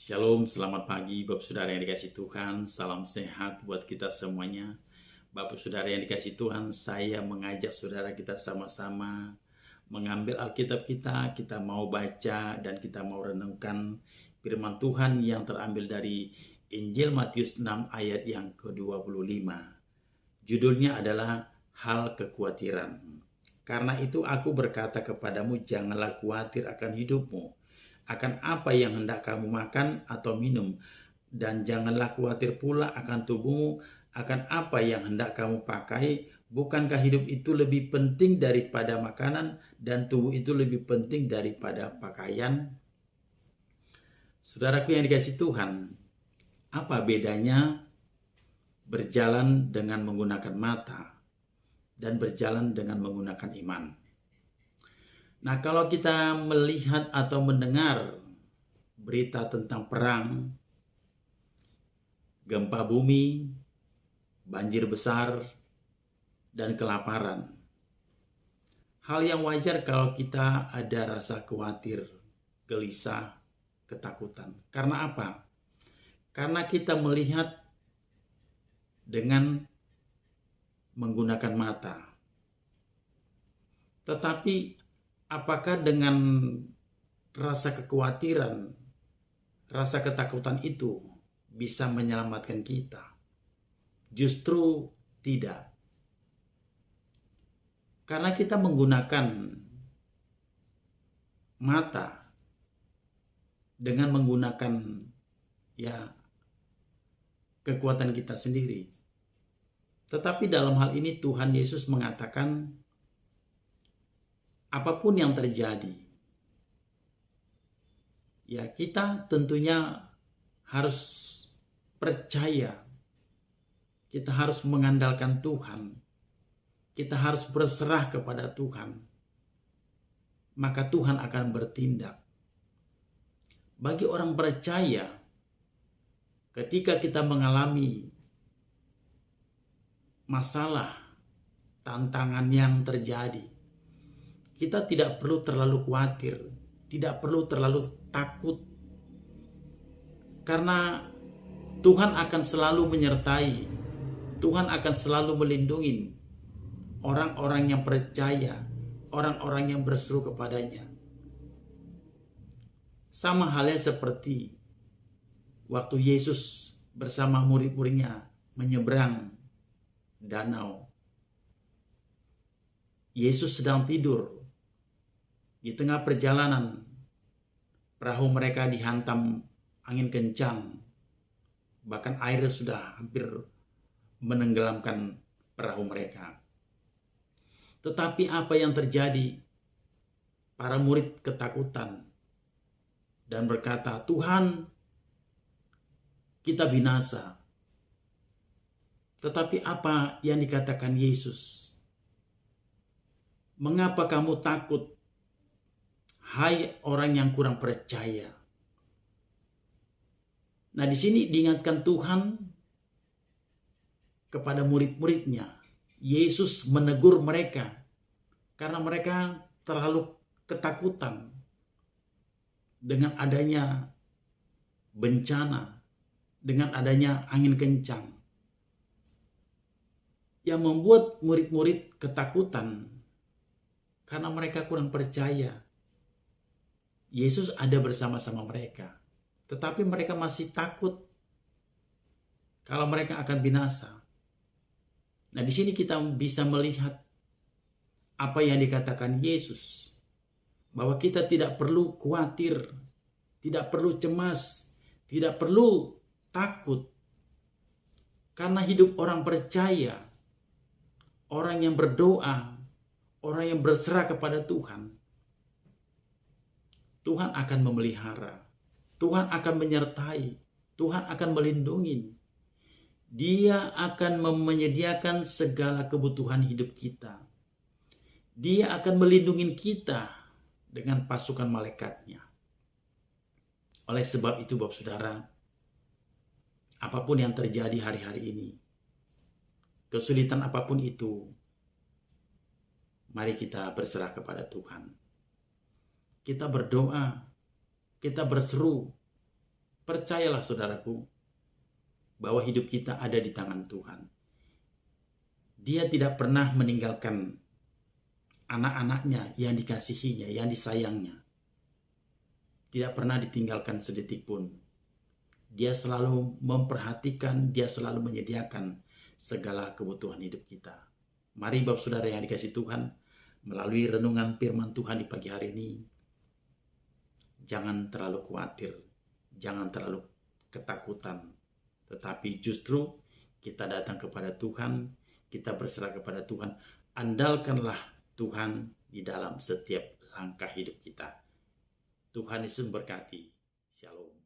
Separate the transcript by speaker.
Speaker 1: Shalom, selamat pagi Bapak Saudara yang dikasih Tuhan. Salam sehat buat kita semuanya. Bapak Saudara yang dikasih Tuhan, saya mengajak saudara kita sama-sama mengambil Alkitab kita. Kita mau baca dan kita mau renungkan firman Tuhan yang terambil dari Injil Matius 6 ayat yang ke-25. Judulnya adalah Hal Kekhawatiran. Karena itu aku berkata kepadamu, janganlah khawatir akan hidupmu, akan apa yang hendak kamu makan atau minum, dan janganlah khawatir pula akan tubuhmu, akan apa yang hendak kamu pakai. Bukankah hidup itu lebih penting daripada makanan, dan tubuh itu lebih penting daripada pakaian? Saudaraku yang dikasih Tuhan, apa bedanya berjalan dengan menggunakan mata dan berjalan dengan menggunakan iman? Nah, kalau kita melihat atau mendengar berita tentang perang, gempa bumi, banjir besar, dan kelaparan, hal yang wajar kalau kita ada rasa khawatir, gelisah, ketakutan. Karena apa? Karena kita melihat dengan menggunakan mata. Tetapi apakah dengan rasa kekhawatiran, rasa ketakutan itu bisa menyelamatkan kita? Justru tidak. Karena kita menggunakan mata dengan menggunakan kekuatan kita sendiri. Tetapi dalam hal ini Tuhan Yesus mengatakan, apapun yang terjadi, kita tentunya harus percaya, kita harus mengandalkan Tuhan, kita harus berserah kepada Tuhan, maka Tuhan akan bertindak. Bagi orang percaya, ketika kita mengalami masalah, tantangan yang terjadi, kita tidak perlu terlalu khawatir, tidak perlu terlalu takut, karena Tuhan akan selalu menyertai, Tuhan akan selalu melindungi orang-orang yang percaya, orang-orang yang berseru kepadanya. Sama halnya seperti waktu Yesus bersama murid-muridnya menyeberang danau. Yesus sedang tidur. Di tengah perjalanan, perahu mereka dihantam angin kencang. Bahkan air sudah hampir menenggelamkan perahu mereka. Tetapi apa yang terjadi? Para murid ketakutan dan berkata, Tuhan, kita binasa. Tetapi apa yang dikatakan Yesus? Mengapa kamu takut, hai orang yang kurang percaya? Nah, di sini diingatkan Tuhan kepada murid-muridnya. Yesus menegur mereka karena mereka terlalu ketakutan dengan adanya bencana, dengan adanya angin kencang, yang membuat murid-murid ketakutan karena mereka kurang percaya. Yesus ada bersama-sama mereka, tetapi mereka masih takut kalau mereka akan binasa. Nah, di sini kita bisa melihat apa yang dikatakan Yesus, bahwa kita tidak perlu khawatir, tidak perlu cemas, tidak perlu takut, karena hidup orang percaya, orang yang berdoa, orang yang berserah kepada Tuhan, Tuhan akan memelihara, Tuhan akan menyertai, Tuhan akan melindungi. Dia akan menyediakan segala kebutuhan hidup kita. Dia akan melindungi kita dengan pasukan malaikatnya. Oleh sebab itu, Bapak Saudara, apapun yang terjadi hari-hari ini, kesulitan apapun itu, mari kita berserah kepada Tuhan. Kita berdoa, kita berseru, Percayalah saudaraku, bahwa hidup kita ada di tangan Tuhan. Dia tidak pernah meninggalkan anak-anaknya yang dikasihinya, yang disayangnya. Tidak pernah ditinggalkan sedetik pun. Dia selalu memperhatikan, dia selalu menyediakan segala kebutuhan hidup kita. Mari Bapak Saudara yang dikasihi Tuhan, melalui renungan firman Tuhan di pagi hari ini, jangan terlalu khawatir, jangan terlalu ketakutan, tetapi justru kita datang kepada Tuhan, kita berserah kepada Tuhan, andalkanlah Tuhan di dalam setiap langkah hidup kita. Tuhan Yesus memberkati. Shalom.